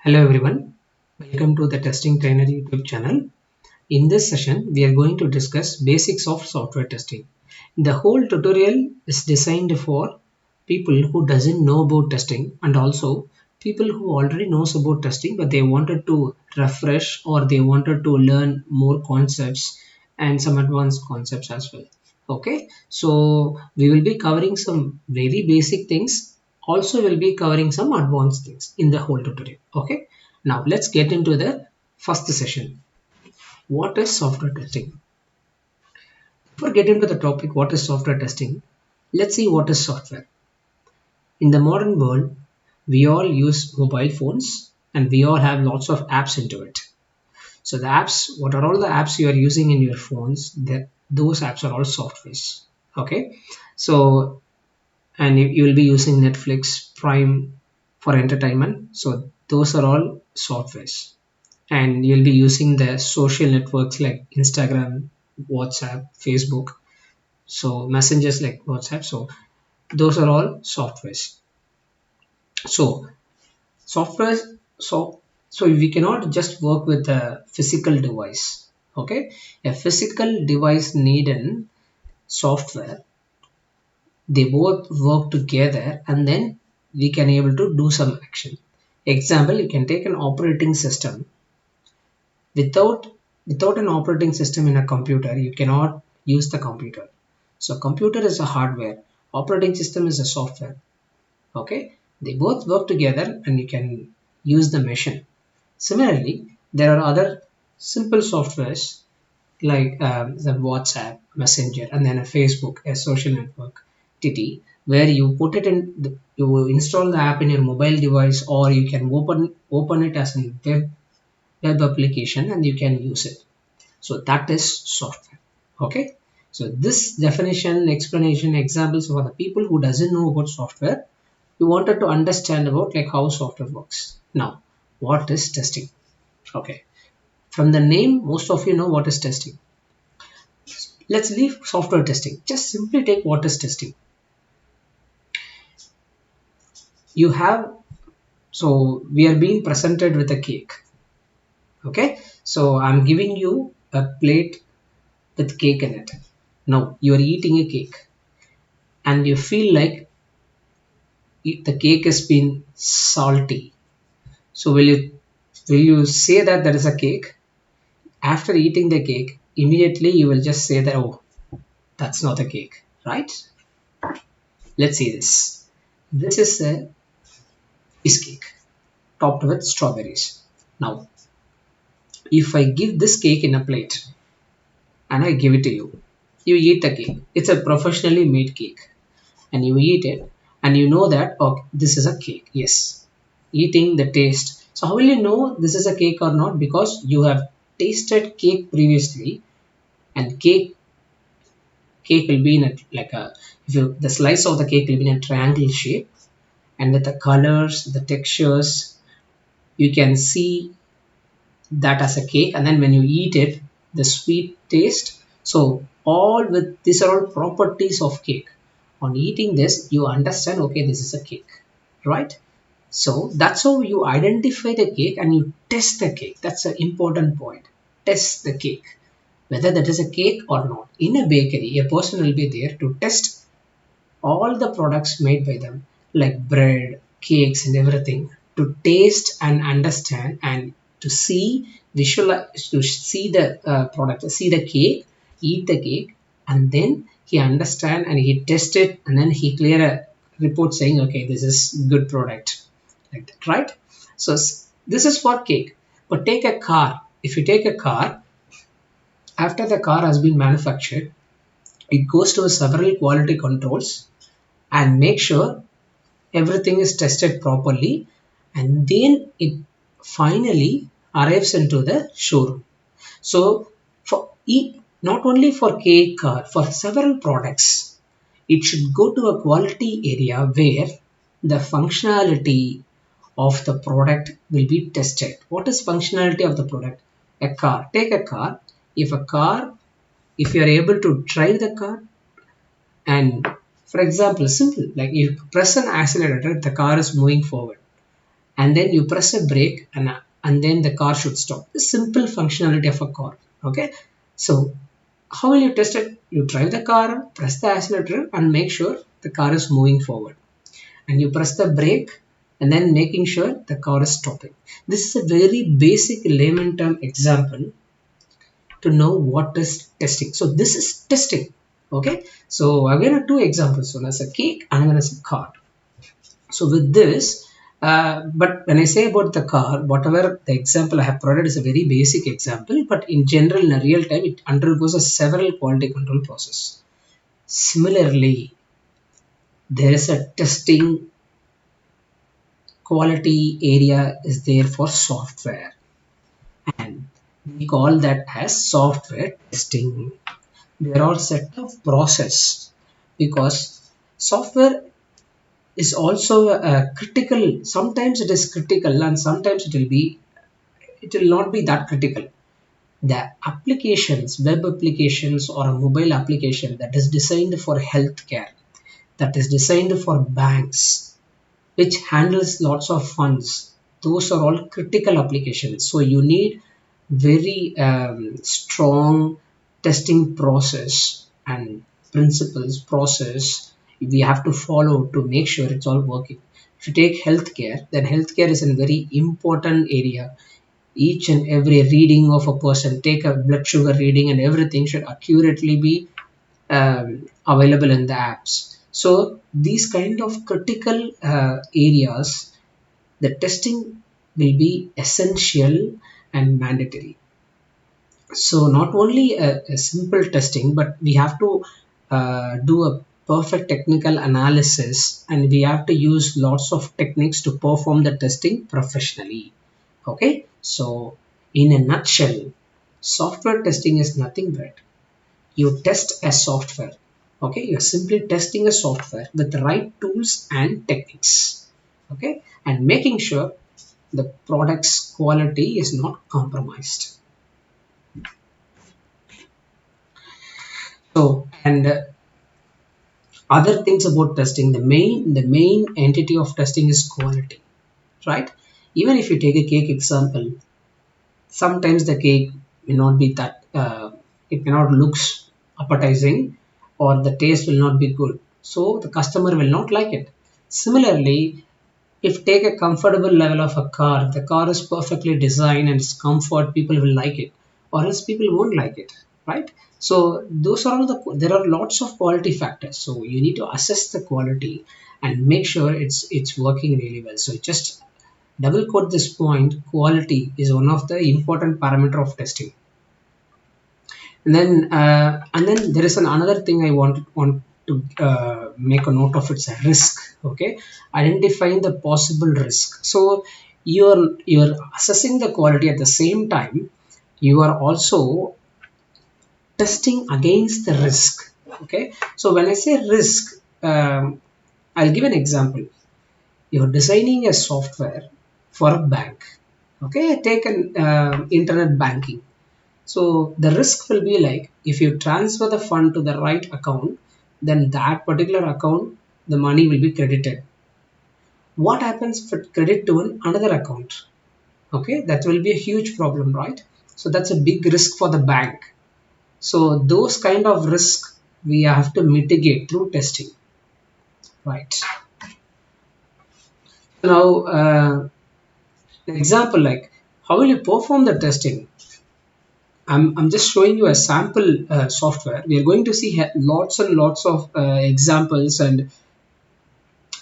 Hello everyone, welcome to the Testing Trainer YouTube channel. In this session, we are going to discuss basics of software testing. The whole tutorial is designed for people who doesn't know about testing and also people who already knows about testing but they wanted to refresh or they wanted to learn more concepts and some advanced concepts as well. Okay, so we will be covering some very basic things. Also, we'll be covering some advanced things in the whole tutorial. Okay, now let's get into the first session. What is software testing? Before getting into the topic, what is software testing? Let's see what is software. In the modern world, we all use mobile phones and we all have lots of apps into it. So the apps, what are all the apps you are using in your phones? Those apps are all softwares. Okay, so and you will be using Netflix, Prime for entertainment. So those are all softwares. And you'll be using the social networks like Instagram, WhatsApp, Facebook, so messengers like WhatsApp. So those are all softwares. So software, so so we cannot just work with a physical device. Okay, a physical device need an software. They both work together and then we can able to do some action. Example, you can take an operating system. Without an operating system in a computer, you cannot use the computer. So computer is a hardware, operating system is a software. Okay, they both work together and you can use the machine. Similarly, there are other simple softwares like the WhatsApp, Messenger, and then a Facebook, a social network entity, where you put it in, you install the app in your mobile device, or you can open it as a web application and you can use it. So that is software. Okay. So this definition, explanation, examples for the people who doesn't know about software, we wanted to understand about like how software works. Now, what is testing? Okay. From the name, most of you know what is testing. Let's leave software testing. Just simply take what is testing. You have, so we are being presented with a cake. Okay. So I'm giving you a plate with cake in it. Now you are eating a cake and you feel like the cake has been salty. So will you say that there is a cake? After eating the cake, immediately you will just say that, oh, that's not a cake, right? Let's see this. This is a cheesecake topped with strawberries. Now, if I give this cake in a plate and I give it to you, you eat the cake. It's a professionally made cake and you eat it and you know that, okay, this is a cake. Yes, eating the taste. So how will you know this is a cake or not? Because you have tasted cake previously, and cake will be in a like a, if you, the slice of the cake will be in a triangle shape, and with the colors, the textures, you can see that as a cake, and then when you eat it, the sweet taste. So all with these are all properties of cake. On eating this, you understand, okay, this is a cake, right? So that's how you identify the cake and you test the cake. That's an important point. Test the cake, whether that is a cake or not. In a bakery, a person will be there to test all the products made by them, like bread, cakes, and everything, to taste and understand and to see, visualize, to see the product, see the cake, eat the cake, and then he understand and he test it, and then he clear a report saying, okay, this is good product, like that, right? So this is for cake. But take a car. If you take a car, after the car has been manufactured, it goes to several quality controls and make sure everything is tested properly, and then it finally arrives into the showroom. So not only for cake car, for several products, it should go to a quality area where the functionality of the product will be tested. What is functionality of the product? A car. Take a car. If you are able to drive the car, and for example, simple, like you press an accelerator, the car is moving forward. and then you press a brake, and then the car should stop. The simple functionality of a car. Okay, so how will you test it? You drive the car, press the accelerator, and make sure the car is moving forward, and you press the brake, and then making sure the car is stopping. This is a very basic layman term example to know what is testing. So this is testing. Okay, so again two examples, one as a cake and one as a car. So with this, but when I say about the car, whatever the example I have provided is a very basic example, but in general, in a real time, it undergoes a several quality control process. Similarly, there is a testing quality area is there for software, and we call that as software testing. There are set of process, because software is also critical. Sometimes it is critical, and sometimes it will not be that critical. The applications, web applications or a mobile application that is designed for healthcare, that is designed for banks, which handles lots of funds, those are all critical applications. So you need very strong testing process and principles process we have to follow to make sure it's all working. If you take healthcare, then healthcare is a very important area. Each and every reading of a person, take a blood sugar reading, and everything should accurately be available in the apps. So these kind of critical areas, the testing will be essential and mandatory. So not only a simple testing, but we have to do a perfect technical analysis, and we have to use lots of techniques to perform the testing professionally. Okay, so in a nutshell, software testing is nothing but you test a software. Okay, you're simply testing a software with the right tools and techniques. Okay, and making sure the product's quality is not compromised. So, and other things about testing, the main entity of testing is quality, right? Even if you take a cake example, sometimes the cake may not be that it may not looks appetizing, or the taste will not be good, so the customer will not like it. Similarly, if take a comfortable level of a car, the car is perfectly designed and it's comfort, people will like it, or else people won't like it, right? So those are all there are lots of quality factors, so you need to assess the quality and make sure it's working really well. So just double quote this point, quality is one of the important parameter of testing. And then there is another thing I want to make a note of. It's a risk. Okay, identifying the possible risk. So you're assessing the quality, at the same time you are also testing against the risk. Okay, so when I say risk, I'll give an example. You're designing a software for a bank. Okay, take an internet banking. So the risk will be like, if you transfer the fund to the right account, then that particular account, the money will be credited. What happens if it credit to another account? Okay, that will be a huge problem, right? So that's a big risk for the bank. So those kind of risk we have to mitigate through testing, right? Now, example, like how will you perform the testing? I'm just showing you a sample software. We are going to see lots and lots of examples and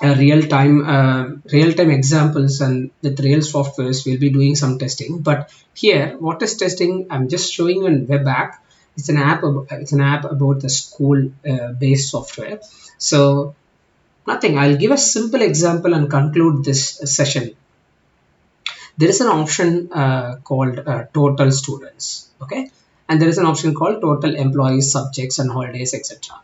real-time examples, and with real softwares we'll be doing some testing. But here, what is testing? I'm just showing you a web app. It's an app. It's an app about the school-based software. So nothing. I'll give a simple example and conclude this session. There is an option called total students. Okay, and there is an option called total employees, subjects and holidays, etc.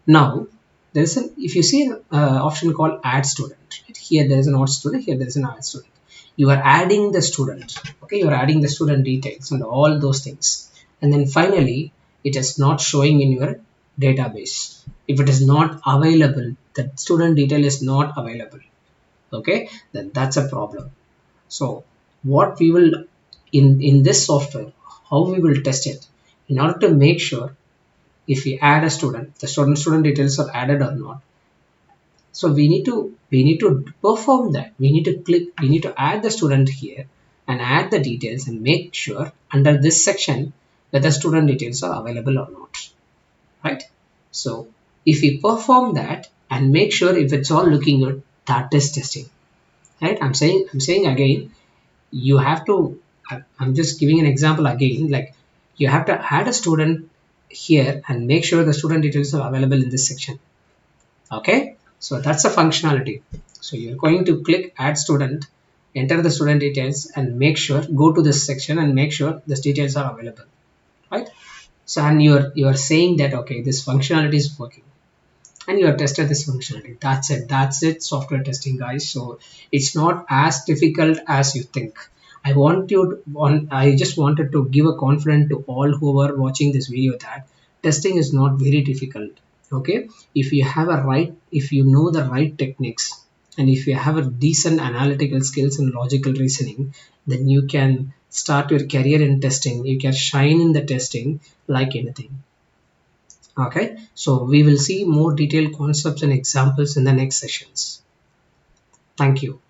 Now there is an, if you see an option called add student, right? Here there is an add student, here there is an add student. You are adding the student. Okay, you are adding the student details and all those things, and then finally it is not showing in your database. If it is not available, the student detail is not available, okay, then that's a problem. So what we will in this software, how we will test it, in order to make sure if we add a student, the student details are added or not. So we need to perform that. We need to add the student here and add the details and make sure under this section whether student details are available or not, right? So if we perform that and make sure if it's all looking good, that is testing, right? I'm saying again, you have to, I'm just giving an example again, like you have to add a student here and make sure the student details are available in this section. Okay, so that's a functionality. So you're going to click add student, enter the student details and make sure, go to this section and make sure these details are available, right? So and you're saying that okay, this functionality is working and you have tested this functionality. That's it, software testing, guys. So it's not as difficult as you think. I just wanted to give a confidence to all who are watching this video that testing is not very difficult. Okay, if you have a right, if you know the right techniques, and if you have a decent analytical skills and logical reasoning, then you can start your career in testing. You can shine in the testing like anything. Okay, so we will see more detailed concepts and examples in the next sessions. Thank you.